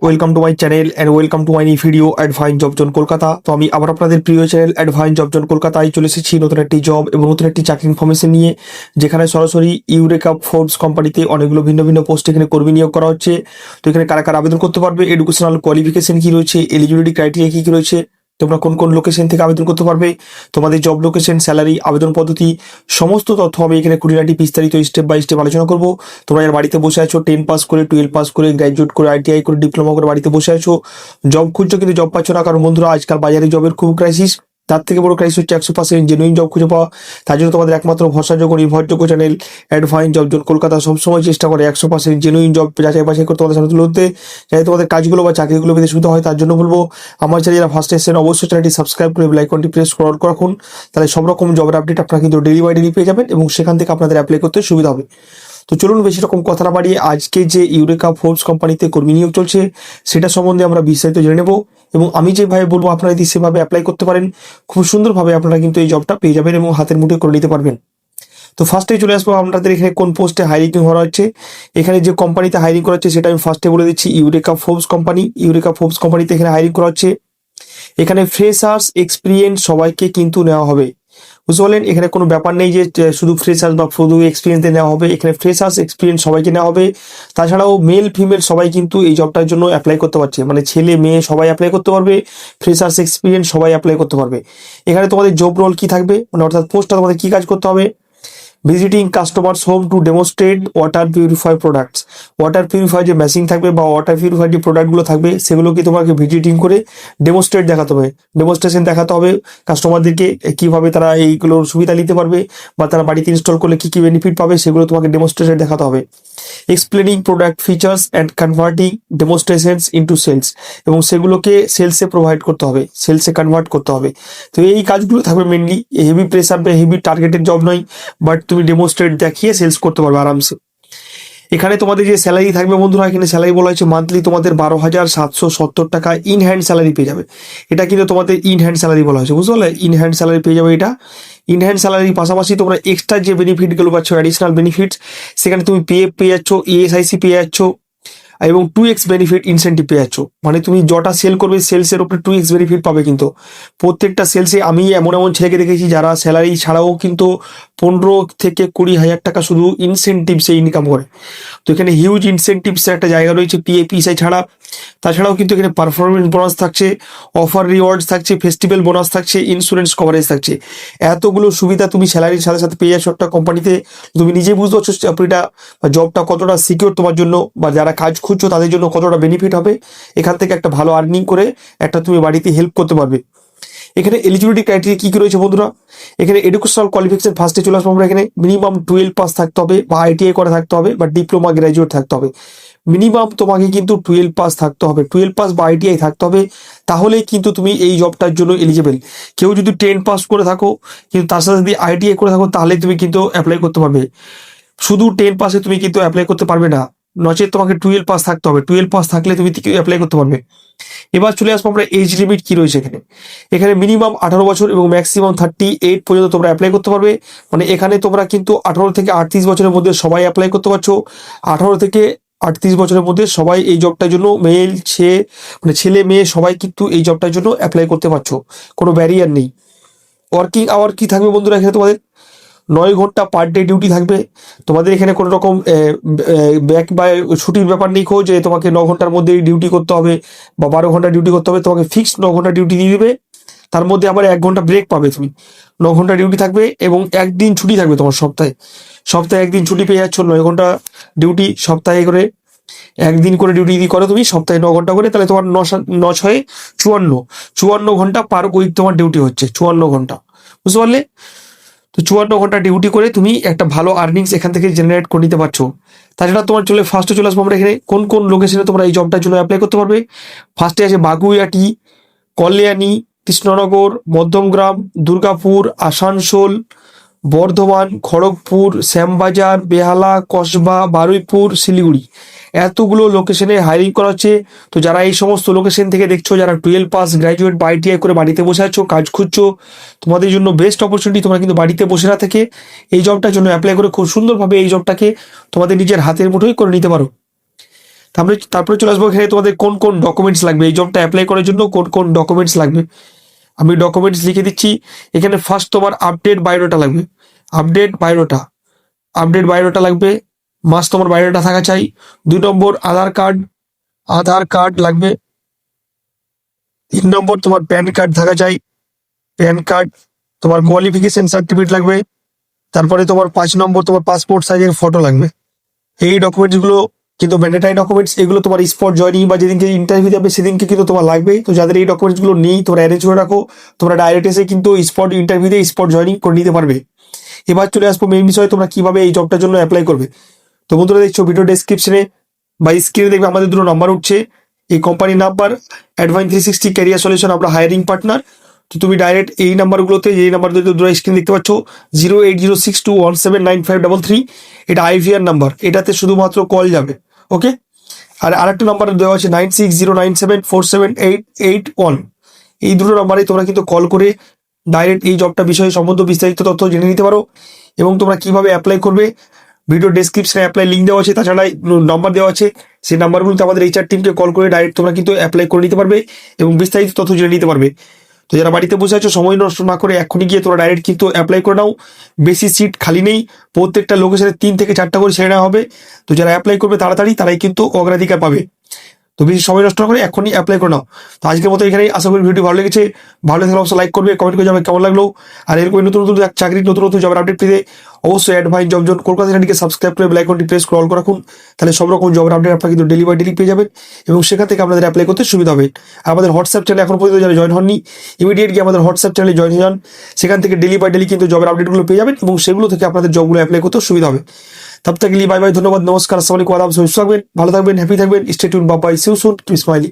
Welcome to my channel and welcome to my new video Advine job zone Kolkata. তো আমি আবার আপনাদের প্রিয় চ্যানেল অ্যাডভাইন জব জোন কলকাতায় চলে এসেছি নতুন একটি জব এবং নতুন একটি চাকরি ইনফরমেশন নিয়ে, যেখানে সরাসরি ইউরেকা ফোর্বস কোম্পানিতে অনেকগুলো ভিন্ন ভিন্ন পোস্টে এখানে কর্মী নিয়োগ করা হচ্ছে। তো এখানে কারা কারা আবেদন করতে পারবে, এডুকেশনাল কোয়ালিফিকেশন কী রয়েছে, এলিজিবিলিটি ক্রাইটেরিয়া কী কী রয়েছে, তোমরা কোন কোন লোকেশন থেকে আবেদন করতে পারবে, তোমাদের জব লোকেশন, স্যালারি, আবেদন পদ্ধতি, সমস্ত তথ্য আমি এখানে খুঁটিনাটি বিস্তারিত স্টেপ বাই স্টেপ আলোচনা করবো। তোমরা যারা বাড়িতে বসে আছো, 10 পাস করে, 12 পাস করে, গ্র্যাজুয়েট করে, আইটিআই করে, ডিপ্লোমা করে বাড়িতে বসে আছো, জব খুঁজছো কিন্তু জব পাচ্ছ না, কারণ বন্ধুরা আজকাল বাজারে জবের খুব ক্রাইসিস। তার থেকে বড় ক্রাইসিস হচ্ছে 100% জেনুইন জব খুঁজে পাওয়া। তার জন্য তোমাদের একমাত্র ভরসাযোগ্য নির্ভরযোগ্য চ্যানেল অ্যাডভাইন জব জোন কলকাতা সবসময় চেষ্টা করে 100% জেনুইন জব যাচাই বাছাই করে তোমাদের সামনে তুলে ধরতে, যাতে তোমাদের কাজগুলো বা চাকরিগুলো পেতে সুবিধা হয়। তার জন্য বলবো, আমার চ্যানেল যারা ফার্স্ট এসেছেন অবশ্যই চ্যানেলটি সাবস্ক্রাইব করে বেল আইকনটি প্রেস করে রাখুন। তাহলে সব রকম জবের আপডেট আপনারা কিন্তু ডেলি বাই ডেলি পেয়ে যাবেন এবং সেখান থেকে আপনাদের অ্যাপ্লাই করতে সুবিধা হবে। তো চলুন বেশি রকম কথা না বাড়িয়ে আজকে যে ইউরেকা ফোর্বস কোম্পানিতে কর্মী নিয়োগ চলছে সেটা সম্বন্ধে আমরা বিস্তারিত জেনে নেব, এবং আমি যেভাবে বলবো আপনারা যদি সেভাবে অ্যাপ্লাই করতে পারেন খুব সুন্দরভাবে আপনারা কিন্তু এই জবটা পেয়ে যাবেন এবং হাতের মুঠোয় করে নিতে পারবেন। তো ফার্স্টে চলে আসবো আপনাদের এখানে কোন পোস্টে হায়ারিং করা হচ্ছে। এখানে যে কোম্পানিতে হায়ারিং করা হচ্ছে সেটা আমি ফার্স্টে বলে দিচ্ছি, eureka Forbes company. Eureka Forbes কোম্পানিতে এখানে হায়ারিং করা হচ্ছে। এখানে ফ্রেশার্স এক্সপিরিয়েন্স সবাইকে কিন্তু নেওয়া হবে, বুঝতে পারলেন। এখানে কোনো ব্যাপার নেই যে শুধু ফ্রেশার্স বা শুধু এক্সপিরিয়েন্স নেওয়া হবে, এখানে ফ্রেশার্স এক্সপিরিয়েন্স সবাইকে নেওয়া হবে। তাছাড়াও মেল ফিমেল সবাই কিন্তু এই জবটার জন্য অ্যাপ্লাই করতে পারছে, মানে ছেলে মেয়ে সবাই অ্যাপ্লাই করতে পারবে, ফ্রেশার্স এক্সপিরিয়েন্স সবাই অ্যাপ্লাই করতে পারবে। এখানে তোমাদের জব রোল কি থাকবে, মানে অর্থাৎ পোস্টটা তোমাদের কি কাজ করতে হবে। Visiting customers home to demonstrate water purify products. Water purify যে মেশিন থাকবে বা ওয়াটার পিউরিফাই যে প্রোডাক্টগুলো থাকবে সেগুলোকে তোমাকে ভিজিটিং করে ডেমনস্ট্রেট দেখাতে হবে, ডেমনস্ট্রেশন দেখাতে হবে কাস্টমারদেরকে, কিভাবে তারা এইগুলোর সুবিধা নিতে পারবে বা তারা বাড়িতে ইনস্টল করলে কি কি বেনিফিট পাবে সেগুলো তোমাকে ডেমনস্ট্রেশন দেখাতে হবে। Explaining product features and converting demonstrations into sales, এবং সেগুলোকে সেলসে প্রোভাইড করতে হবে, সেলসে কনভার্ট করতে হবে। তো এই কাজগুলো থাকবে মেনলি, হেভি প্রেসার বা হেভি টার্গেটেড জব নয়, বাট তুমি ডেমনস্ট্রেট দেখিয়ে সেলস করতে পারবে আরামসে। এখানে তোমাদের যে স্যালারি থাকবে বন্ধুরা, এখানে স্যালারি বলা হয়েছে মান্থলি তোমাদের 12,770 টাকা ইন হ্যান্ড স্যালারি পেয়ে যাবে। এটা কিন্তু তোমাদের ইন হ্যান্ড স্যালারি বলা হয়েছে, বুঝতে পারলে, ইন হ্যান্ড স্যালারি পেয়ে যাবে এটা। ইন হ্যান্ড স্যালারির পাশাপাশি তোমরা এক্সট্রা যে বেনিফিটগুলো পাচ্ছ, অ্যাডিশনাল বেনিফিটস, সেখানে তুমি পিএফ পেয়ে যাচ্ছ, ইএসআইসি পেয়ে যাচ্ছ এবং 2x বেনিফিট ইনসেন্টিভ পেয়ে যাচ্ছ। মানে তুমি যটা সেল করবে সেলসের উপরে 2x বেনিফিট পাবে। কিন্তু প্রত্যেকটা সেলসে আমি এমন এমন ছেলেকে দেখেছি যারা স্যালারি ছাড়াও কিন্তু 15 থেকে 20,000 টাকা শুধু ইনসেন্টিভসে ইনকাম করে। তো এখানে হিউজ ইনসেন্টিভসের একটা জায়গা রয়েছে পিএপিএসআই ছাড়া। তাছাড়াও কিন্তু এখানে পারফরমেন্স বোনাস থাকছে, অফার রিওয়ার্ডস থাকছে, ফেস্টিভ্যাল বোনাস থাকছে, ইন্স্যুরেন্স কভারেজ থাকছে। এতগুলো সুবিধা তুমি স্যালারির সাথে সাথে পেয়ে যাচ্ছ একটা কোম্পানিতে। তুমি নিজেই বুঝতে পারছো চাকরিটা বা জবটা কতটা সিকিউর তোমার জন্য, বা যারা কাজ খুঁজছো তাদের জন্য কতটা বেনিফিট হবে। এখান থেকে একটা ভালো আর্নিং করে একটা তুমি বাড়িতে হেল্প করতে পারবে। এখানে এলিজিবিলিটি ক্রাইটেরিয়া কি কি রয়েছে বন্ধুরা, এখানে এডুকেশনাল কোয়ালিফিকেশন ফার্স্টে চলে আসবো আমরা। এখানে মিনিমাম 12 পাস থাকতে হবে বা আইটিআই করে থাকতে হবে বা ডিপ্লোমা গ্র্যাজুয়েট থাকতে হবে। মিনিমাম তোমাকে কিন্তু 12 পাস থাকতে হবে, 12 পাস বা আইটিআই থাকতে হবে, তাহলেই কিন্তু তুমি এই জবটার জন্য এলিজিবল। কেউ যদি 10 পাস করে থাকো কিন্তু তার সাথে যদি আইটিআই করে থাকো তাহলে তুমি কিন্তু অ্যাপ্লাই করতে পারবে। শুধু 10 পাসে তুমি কিন্তু অ্যাপ্লাই করতে পারবে না, নচেত তোমাকে 12 পাস থাকতে হবে, 12 পাস থাকলে তুমি অ্যাপ্লাই করতে পারবে। এবার চলে আসবো আমরা এজ লিমিট কি রয়েছে এখানে। এখানে মিনিমাম 18 বছর এবং ম্যাক্সিমাম 38 পর্যন্ত তোমরা অ্যাপ্লাই করতে পারবে। মানে এখানে তোমরা কিন্তু 18 থেকে 38 বছরের মধ্যে সবাই অ্যাপ্লাই করতে পারছো। 18 থেকে 38 বছরের মধ্যে সবাই এই জবটার জন্য মেল মানে ছেলে মেয়ে সবাই কিন্তু এই জবটার জন্য অ্যাপ্লাই করতে পারছো, কোনো ব্যারিয়ার নেই। ওয়ার্কিং আওয়ার কি থাকবে বন্ধুরা, এখানে তোমাদের 9 ঘন্টা পার ডে ডিউটি থাকবে। তোমাদের এখানে কোনো রকম ব্যাক বা ছুটির ব্যাপার নেই যে তোমাকে 9 ঘন্টার মধ্যেই ডিউটি করতে হবে বা 12 ঘন্টা ডিউটি করতে হবে। তোমাকে ফিক্সড 9 ঘন্টা ডিউটি দিয়ে দেবে, তার মধ্যে আবার 1 ঘন্টা ব্রেক পাবে তুমি। 9 ঘন্টা ডিউটি থাকবে এবং একদিন ছুটি থাকবে তোমার সপ্তাহে। সপ্তাহে একদিন ছুটি পেয়ে যাচ্ছ, 9 ঘন্টা ডিউটি সপ্তাহে করে, একদিন করে ডিউটি করো তুমি সপ্তাহে 9 ঘন্টা করে, তাহলে তোমার 9 54 ঘন্টা পার উইক তোমার ডিউটি হচ্ছে, 54 ঘন্টা, বুঝতে পারলে। তো 54 ঘন্টা ডিউটি করে তুমি একটা ভালো আর্নিংস এখান থেকে জেনারেট করে নিতে পারছো। তাছাড়া তোমার ফার্স্টে চলে আসবো আমরা এখানে কোন কোন লোকেশনে তোমরা এই জবটার জন্য অ্যাপ্লাই করতে পারবে। ফার্স্টে আছে বাগুইয়াটি, কল্যাণী, কৃষ্ণনগর, মধ্যমগ্রাম, দুর্গাপুর, আসানসোল, বর্ধমান, খড়গপুর, শ্যামবাজার, বেহালা, কসবা, বারুইপুর, শিলিগুড়ি, এতগুলো লোকেশনে হায়ারিং করা হচ্ছে। তো যারা এই সমস্ত লোকেশন থেকে দেখছো, যারা 12 পাস গ্র্যাজুয়েট বা আইটিআই করে বাড়িতে বসে আছো, কাজ খুঁজছো, তোমাদের জন্য বেস্ট অপরচুনিটি। তোমরা কিন্তু বাড়িতে বসে না থেকে এই জবটার জন্য অ্যাপ্লাই করে খুব সুন্দরভাবে এই জবটাকে তোমাদের নিজের হাতের মুঠোয় করে নিতে পারো। তারপরে চলে আসবো এখানে তোমাদের কোন কোন ডকুমেন্টস লাগবে, এই জবটা অ্যাপ্লাই করার জন্য কোন কোন ডকুমেন্টস লাগবে আমি ডকুমেন্টস লিখে দিচ্ছি। এখানে ফার্স্ট তোমার আপডেট বায়োডাটা লাগবে, আপডেট বায়োডাটা আপডেট বায়োডাটা লাগবে, মাস তোমার বায়োডাটা থাকা চাই। 2 নম্বর আধার কার্ড লাগবে। 3 নম্বর তোমার প্যান কার্ড থাকা চাই, প্যান কার্ড। তোমার কোয়ালিফিকেশন সার্টিফিকেট লাগবে। তারপরে তোমার 5 নম্বর তোমার পাসপোর্ট সাইজের ফটো লাগবে। এই ডকুমেন্টস গুলো কিন্তু ম্যান্ডেটারি ডকুমেন্টস, এগুলো তোমার স্পট জয়নিং বা যেদিনকে ইন্টারভিউ যাবে সেদিনকে কিন্তু তোমার লাগবে। তো যাদের এই ডকুমেন্টস গুলো নেই তোমরা অ্যারেঞ্জ করে রাখো, তোমরা ডাইরেক্ট এসে কিন্তু স্পট ইন্টারভিউতে স্পট জয়নিং করে নিতে পারবে। এবার চলে আসবো মেইন বিষয়ে, তোমরা কিভাবে এই জবটার জন্য অ্যাপ্লাই করবে। তো বন্ধুরা দেখছো ভিডিও ডেসক্রিপশনে বা স্ক্রিনে দেখবে আমাদের দুটো নাম্বার উঠছে, এই কোম্পানির নাম্বার অ্যাডভাইন 360 ক্যারিয়ার সলিউশন, আমরা হায়ারিং পার্টনার। তো তুমি ডাইরেক্ট এই নাম্বারগুলোতে, এই নাম্বার দুটো স্ক্রিন দেখতে পাচ্ছ 08062179533, এটা আইভিআর নাম্বার, এটাতে শুধুমাত্র কল যাবে। ওকে, আর আরেকটা নাম্বার দেওয়া আছে 9609747881, এই দুটো নাম্বারে তোমরা কিন্তু কল করে ডাইরেক্ট এই জবটা বিষয়ে সম্বন্ধ বিস্তারিত তথ্য জেনে নিতে পারো। এবং তোমরা কিভাবে অ্যাপ্লাই করবে ভিডিও ডেসক্রিপশনে অ্যাপ্লাই লিঙ্ক দেওয়া আছে, তাছাড়া নাম্বার দেওয়া আছে, সেই নাম্বারগুলোতে আমাদের এইচআর টিমকে কল করে ডাইরেক্ট তোমরা কিন্তু অ্যাপ্লাই করে নিতে পারবে এবং বিস্তারিত তথ্য জেনে নিতে পারবে। তো যারা বাড়িতে বসে আছো সময় নষ্ট না করে এক্ষুনি গিয়ে তোমরা ডাইরেক্ট কিন্তু অ্যাপ্লাই করে নাও। বেশি সিট খালি নেই, প্রত্যেকটা লোকেশনে 3 থেকে 4টা করে ছেড়ে নেওয়া হবে। তো যারা অ্যাপ্লাই করবে তাড়াতাড়ি তারাই কিন্তু অগ্রাধিকার পাবে। তো বেশি সময় নষ্ট না করে এখনই অ্যাপ্লাই করে নাও। তো আজকের মতো এখানেই, আশা করি ভিডিও ভালো লেগেছে। ভালো লাগলে অবশ্যই লাইক করবে, কমেন্ট করে যাবে কেমন লাগলো। আর এরকম নতুন নতুন চাকরির নতুন নতুন জবের আপডেট পেতে অবশ্যই অ্যাডভাইন জব জোন কলকাতা চ্যানেলটিকে সাবস্ক্রাইব করে বেল আইকনটি প্রেস করে অল করে রাখুন। তাহলে সব রকম জবের আপডেট আপনারা কিন্তু ডেলি বাই ডেলি পেয়ে যাবেন এবং সেখান থেকে আপনাদের অ্যাপ্লাই করতে সুবিধা হবে। আর আমাদের হোয়াটসঅ্যাপ চ্যানেল এখন পর্যন্ত যারা জয়েন হননি, ইমিডিয়েট গিয়ে আমাদের হোয়াটসঅ্যাপ চ্যানেলে জয়েন হয়ে যান। সেখান থেকে ডেলি বাই ডেলি কিন্তু জবের আপডেটগুলো পেয়ে যাবেন এবং সেগুলো থেকে আপনাদের জবগুলো অ্যাপ্লাই করতে সুবিধা হবে। তব তক के लिए बाय बाय, ধন্যবাদ, নমস্কার, আসসালামু আলাইকুম, আদাব, সুস্থ থাকবেন, ভালো থাকবেন, হ্যাপি থাকবেন, stay tune, bye bye, see you soon, keep smiling.